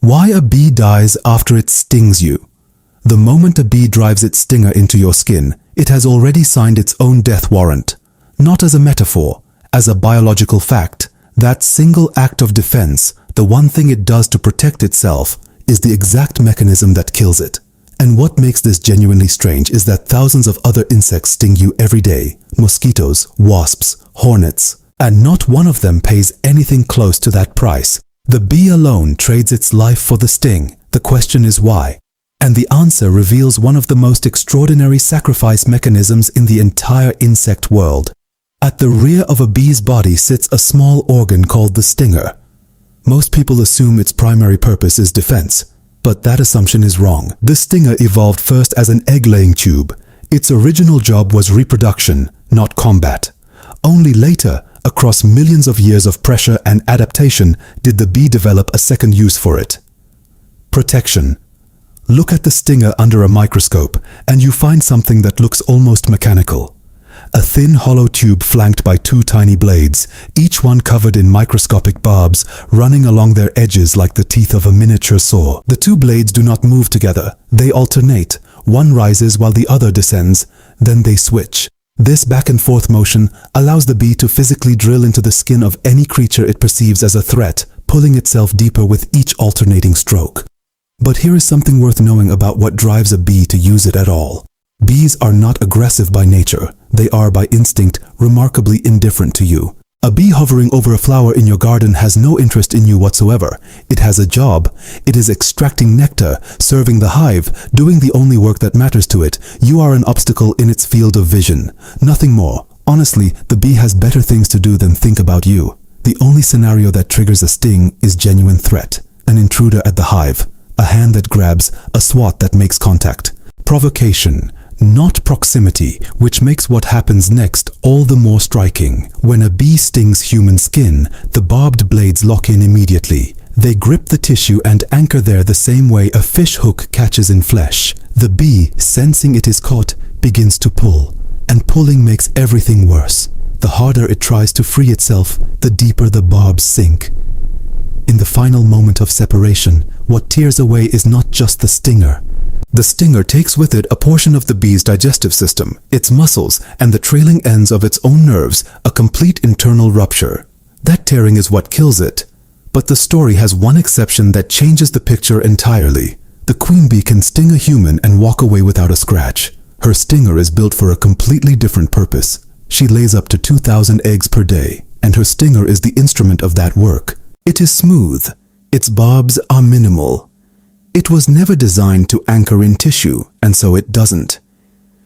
Why a bee dies after it stings you. The moment a bee drives its stinger into your skin, it has already signed its own death warrant. Not as a metaphor, as a biological fact. That single act of defense, the one thing it does to protect itself, is the exact mechanism that kills it. And what makes this genuinely strange is that thousands of other insects sting you every day. Mosquitoes, wasps, hornets, and not one of them pays anything close to that price. The bee alone trades its life for the sting. The question is why? And the answer reveals one of the most extraordinary sacrifice mechanisms in the entire insect world. At the rear of a bee's body sits a small organ called the stinger. Most people assume its primary purpose is defense, but that assumption is wrong. The stinger evolved first as an egg-laying tube. Its original job was reproduction, not combat. Only later, across millions of years of pressure and adaptation, did the bee develop a second use for it. Protection. Look at the stinger under a microscope, and you find something that looks almost mechanical. A thin hollow tube flanked by two tiny blades, each one covered in microscopic barbs, running along their edges like the teeth of a miniature saw. The two blades do not move together. They alternate. One rises while the other descends. Then they switch. This back and forth motion allows the bee to physically drill into the skin of any creature it perceives as a threat, pulling itself deeper with each alternating stroke. But here is something worth knowing about what drives a bee to use it at all. Bees are not aggressive by nature. They are by instinct remarkably indifferent to you. A bee hovering over a flower in your garden has no interest in you whatsoever. It has a job. It is extracting nectar, serving the hive, doing the only work that matters to it. You are an obstacle in its field of vision. Nothing more. Honestly, the bee has better things to do than think about you. The only scenario that triggers a sting is genuine threat. An intruder at the hive. A hand that grabs. A swat that makes contact. Provocation. Not proximity, which makes what happens next all the more striking. When a bee stings human skin, the barbed blades lock in immediately. They grip the tissue and anchor there the same way a fish hook catches in flesh. The bee, sensing it is caught, begins to pull. And pulling makes everything worse. The harder it tries to free itself, the deeper the barbs sink. In the final moment of separation, what tears away is not just the stinger. The stinger takes with it a portion of the bee's digestive system, its muscles, and the trailing ends of its own nerves, a complete internal rupture. That tearing is what kills it. But the story has one exception that changes the picture entirely. The queen bee can sting a human and walk away without a scratch. Her stinger is built for a completely different purpose. She lays up to 2,000 eggs per day, and her stinger is the instrument of that work. It is smooth. Its barbs are minimal. It was never designed to anchor in tissue, and so it doesn't.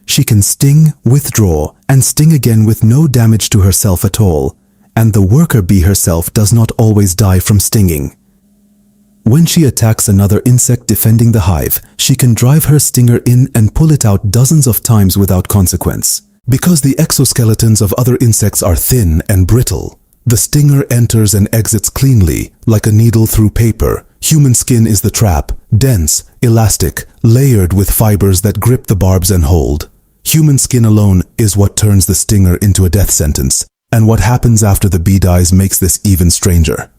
She can sting, withdraw, and sting again with no damage to herself at all, and the worker bee herself does not always die from stinging. When she attacks another insect defending the hive, she can drive her stinger in and pull it out dozens of times without consequence. Because the exoskeletons of other insects are thin and brittle, the stinger enters and exits cleanly, like a needle through paper. Human skin is the trap, dense, elastic, layered with fibers that grip the barbs and hold. Human skin alone is what turns the stinger into a death sentence, and what happens after the bee dies makes this even stranger.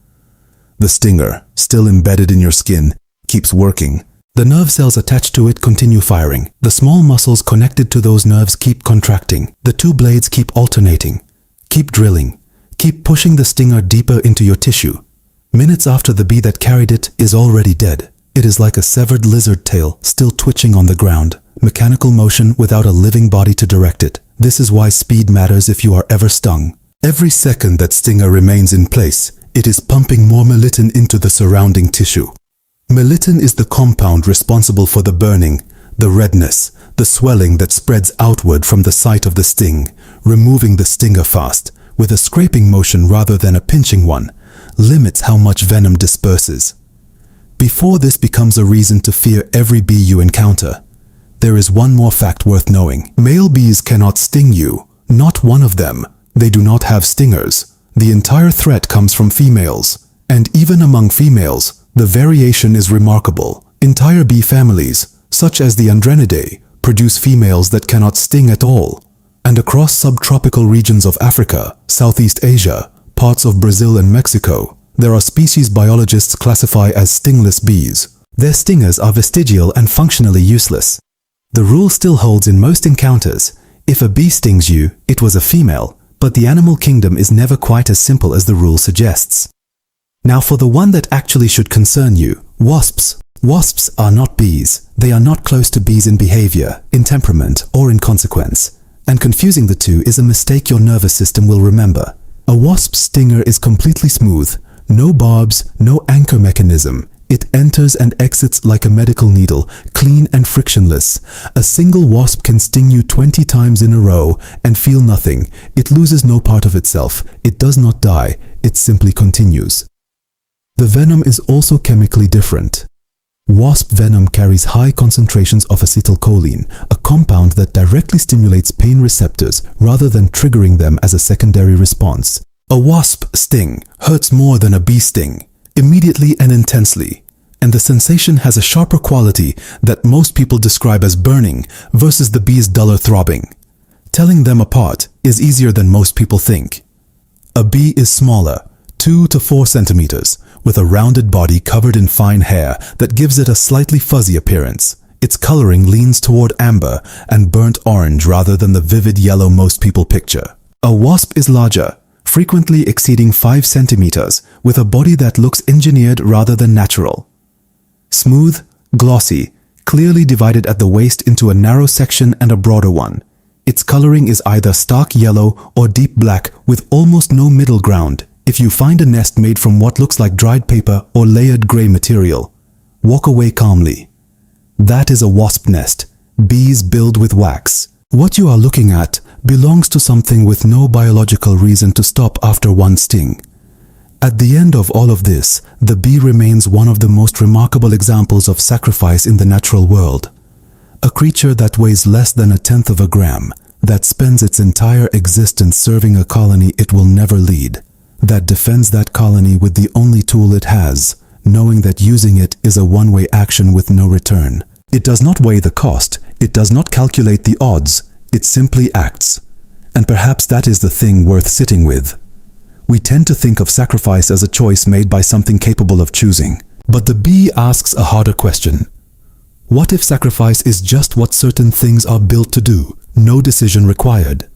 The stinger, still embedded in your skin, keeps working. The nerve cells attached to it continue firing. The small muscles connected to those nerves keep contracting. The two blades keep alternating. Keep drilling. Keep pushing the stinger deeper into your tissue. Minutes after the bee that carried it is already dead. It is like a severed lizard tail still twitching on the ground. Mechanical motion without a living body to direct it. This is why speed matters if you are ever stung. Every second that stinger remains in place, it is pumping more melittin into the surrounding tissue. Melittin is the compound responsible for the burning, the redness, the swelling that spreads outward from the site of the sting, removing the stinger fast, with a scraping motion rather than a pinching one, limits how much venom disperses. Before this becomes a reason to fear every bee you encounter, there is one more fact worth knowing. Male bees cannot sting you. Not one of them. They do not have stingers. The entire threat comes from females. And even among females, the variation is remarkable. Entire bee families, such as the Andrenidae, produce females that cannot sting at all. And across subtropical regions of Africa, Southeast Asia, parts of Brazil and Mexico, There are species biologists classify as stingless bees. Their stingers are vestigial and functionally useless. The rule still holds in most encounters. If a bee stings you, it was a female, but the animal kingdom is never quite as simple as the rule suggests. Now for the one that actually should concern you, wasps. Wasps are not bees. They are not close to bees in behavior, in temperament, or in consequence. And confusing the two is a mistake your nervous system will remember. A wasp's stinger is completely smooth. No barbs, no anchor mechanism. It enters and exits like a medical needle, clean and frictionless. A single wasp can sting you 20 times in a row and feel nothing. It loses no part of itself. It does not die. It simply continues. The venom is also chemically different. Wasp venom carries high concentrations of acetylcholine, a compound that directly stimulates pain receptors rather than triggering them as a secondary response. A wasp sting hurts more than a bee sting, immediately and intensely, and the sensation has a sharper quality that most people describe as burning versus the bee's duller throbbing. Telling them apart is easier than most people think. A bee is smaller, 2 to 4 centimeters, with a rounded body covered in fine hair that gives it a slightly fuzzy appearance. Its coloring leans toward amber and burnt orange rather than the vivid yellow most people picture. A wasp is larger, frequently exceeding 5 centimeters, with a body that looks engineered rather than natural. Smooth, glossy, clearly divided at the waist into a narrow section and a broader one. Its coloring is either stark yellow or deep black with almost no middle ground. If you find a nest made from what looks like dried paper or layered gray material, walk away calmly. That is a wasp nest. Bees build with wax. What you are looking at belongs to something with no biological reason to stop after one sting. At the end of all of this, the bee remains one of the most remarkable examples of sacrifice in the natural world. A creature that weighs less than 1/10 of a gram, that spends its entire existence serving a colony it will never lead, that defends that colony with the only tool it has, knowing that using it is a one-way action with no return. It does not weigh the cost. It does not calculate the odds. It simply acts. And perhaps that is the thing worth sitting with. We tend to think of sacrifice as a choice made by something capable of choosing. But the bee asks a harder question. What if sacrifice is just what certain things are built to do, no decision required?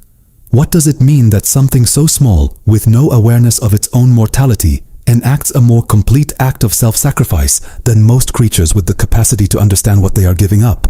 What does it mean that something so small, with no awareness of its own mortality, enacts a more complete act of self-sacrifice than most creatures with the capacity to understand what they are giving up?